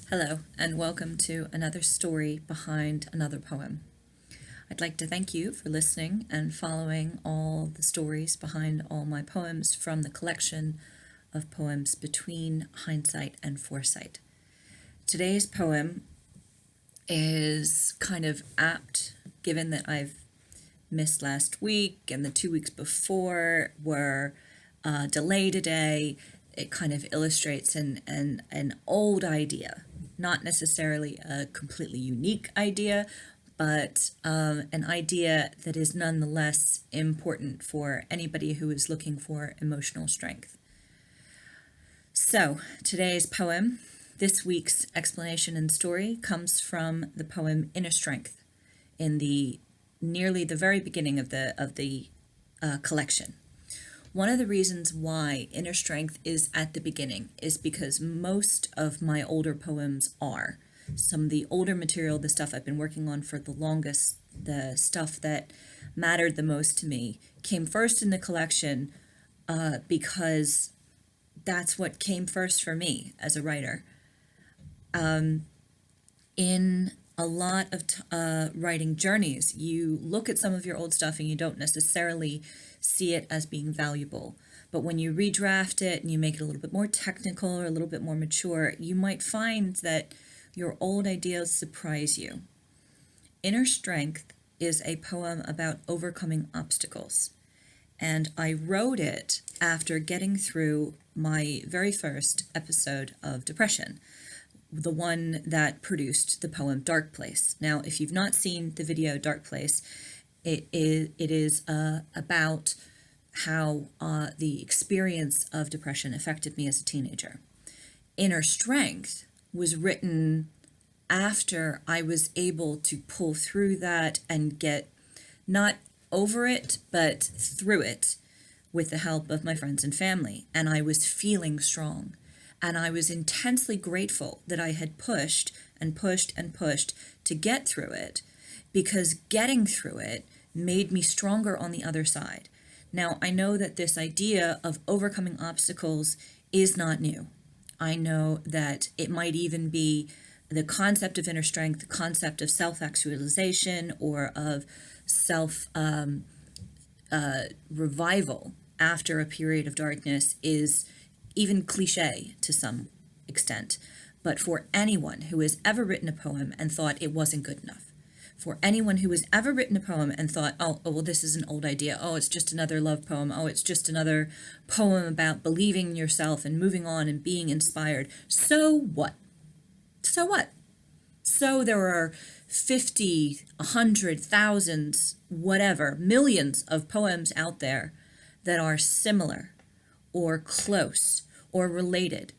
Hello, and welcome to another story behind another poem. I'd like to thank you for listening and following all the stories behind all my poems from the collection of poems Between Hindsight and Foresight. Today's poem is kind of apt given that I've missed last week and the 2 weeks before were delayed a day. It kind of illustrates an old idea, not necessarily a completely unique idea, but an idea that is nonetheless important for anybody who is looking for emotional strength. So today's poem, this week's explanation and story, comes from the poem Inner Strength in the nearly the very beginning of the collection. One of the reasons why Inner Strength is at the beginning is because most of my older poems are. Some of the older material, the stuff I've been working on for the longest, the stuff that mattered the most to me, came first in the collection because that's what came first for me as a writer. In a lot of writing journeys, you look at some of your old stuff and you don't necessarily see it as being valuable. But when you redraft it and you make it a little bit more technical or a little bit more mature, you might find that your old ideas surprise you. Inner Strength is a poem about overcoming obstacles. And I wrote it after getting through my very first episode of depression, the one that produced the poem Dark Place. Now, if you've not seen the video Dark Place, it is about how the experience of depression affected me as a teenager. Inner Strength was written after I was able to pull through that and get not over it, but through it with the help of my friends and family. And I was feeling strong. And I was intensely grateful that I had pushed and pushed and pushed to get through it, because getting through it made me stronger on the other side. Now, I know that this idea of overcoming obstacles is not new. I know that it might even be the concept of inner strength, the concept of self-actualization or of self-revival after a period of darkness is even cliche to some extent. But for anyone who has ever written a poem and thought it wasn't good enough, for anyone who has ever written a poem and thought, oh, well, this is an old idea. Oh, it's just another love poem. Oh, it's just another poem about believing in yourself and moving on and being inspired. So what? So what? So there are 50, 100, thousands, whatever, millions of poems out there that are similar or close or related.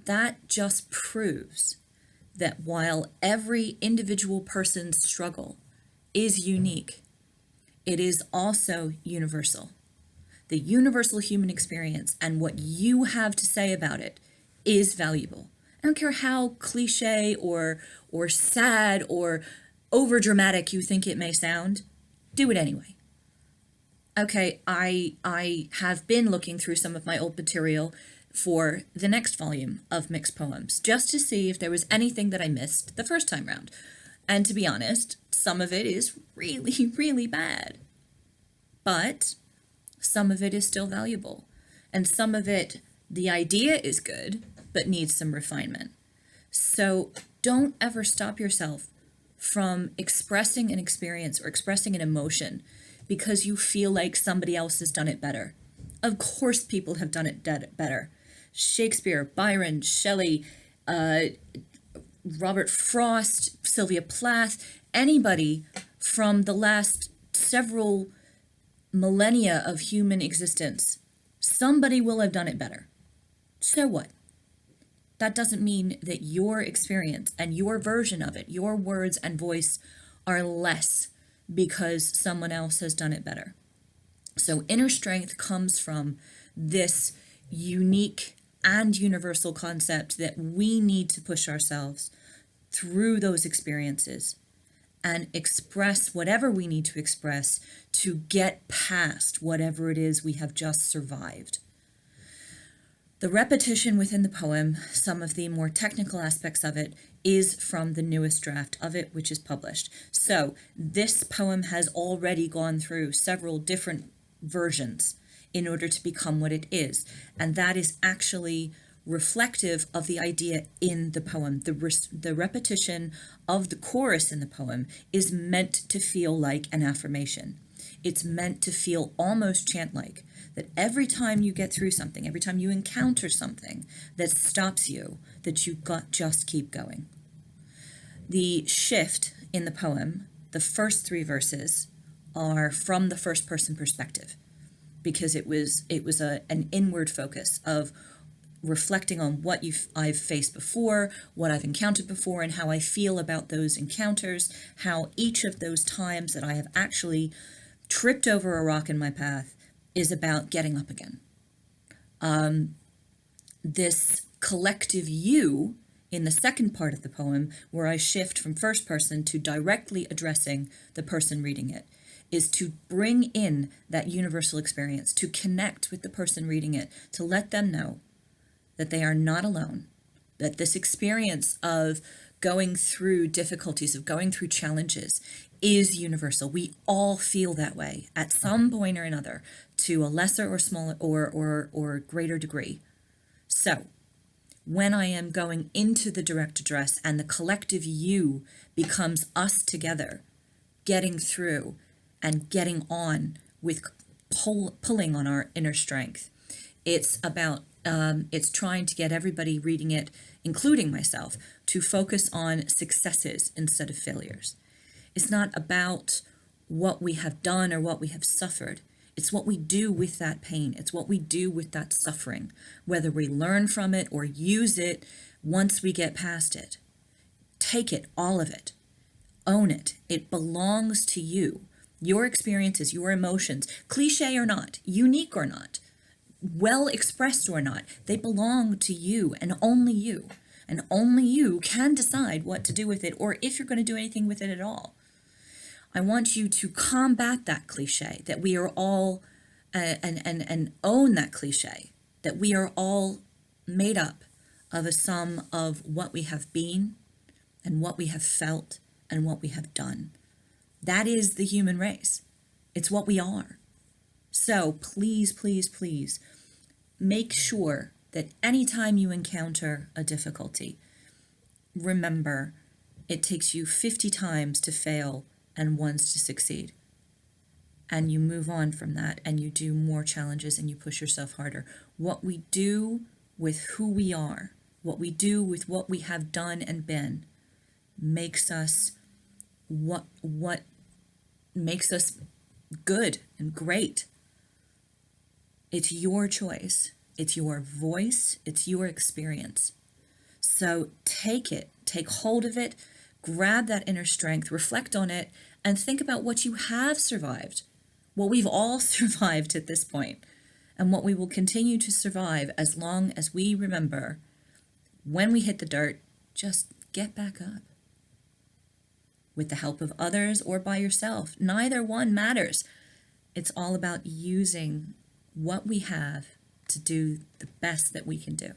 That just proves that while every individual person's struggle is unique, it is also universal. The universal human experience and what you have to say about it is valuable. I don't care how cliche or sad or overdramatic you think it may sound, do it anyway. Okay, I have been looking through some of my old material for the next volume of mixed poems, just to see if there was anything that I missed the first time round. And to be honest, some of it is really, really bad. But some of it is still valuable. And some of it, the idea is good, but needs some refinement. So don't ever stop yourself from expressing an experience or expressing an emotion because you feel like somebody else has done it better. Of course people have done it better. Shakespeare, Byron, Shelley, Robert Frost, Sylvia Plath, anybody from the last several millennia of human existence, somebody will have done it better. So what? That doesn't mean that your experience and your version of it, your words and voice, are less because someone else has done it better. So inner strength comes from this unique and universal concept that we need to push ourselves through those experiences and express whatever we need to express to get past whatever it is we have just survived. The repetition within the poem, some of the more technical aspects of it, is from the newest draft of it, which is published. So this poem has already gone through several different versions in order to become what it is. And that is actually reflective of the idea in the poem. The repetition of the chorus in the poem is meant to feel like an affirmation. It's meant to feel almost chant-like, that every time you get through something, every time you encounter something that stops you, that you just keep going. The shift in the poem, the first three verses, are from the first person perspective, because it was an inward focus of reflecting on what I've faced before, what I've encountered before, and how I feel about those encounters, how each of those times that I have actually tripped over a rock in my path is about getting up again. This collective you in the second part of the poem, where I shift from first person to directly addressing the person reading it, is to bring in that universal experience, to connect with the person reading it, to let them know that they are not alone, that this experience of going through difficulties, of going through challenges, is universal. We all feel that way at some point or another, to a lesser or smaller or greater degree. So when I am going into the direct address and the collective you becomes us together, getting through and getting on with pulling on our inner strength, it's about it's trying to get everybody reading it, including myself, to focus on successes instead of failures. It's not about what we have done or what we have suffered. It's what we do with that pain. It's what we do with that suffering, whether we learn from it or use it once we get past it. Take it, all of it. Own it. It belongs to you. Your experiences, your emotions, cliche or not, unique or not, well expressed or not, they belong to you and only you. And only you can decide what to do with it, or if you're going to do anything with it at all. I want you to combat that cliche that we are all, and own that cliche that we are all made up of a sum of what we have been and what we have felt and what we have done. That is the human race. It's what we are. So please, please, please make sure that anytime you encounter a difficulty, remember it takes you 50 times to fail and once to succeed. And you move on from that and you do more challenges and you push yourself harder. What we do with who we are, what we do with what we have done and been, makes us what makes us good and great. It's your choice. It's your voice. It's your experience. So take it, take hold of it, grab that inner strength, reflect on it, and think about what you have survived, what we've all survived at this point, and what we will continue to survive as long as we remember, when we hit the dirt, just get back up. With the help of others or by yourself, neither one matters. It's all about using what we have to do the best that we can do.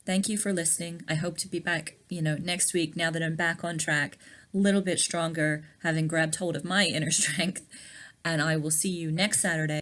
Thank you for listening. I hope to be back, next week, now that I'm back on track, a little bit stronger, having grabbed hold of my inner strength. And I will see you next Saturday.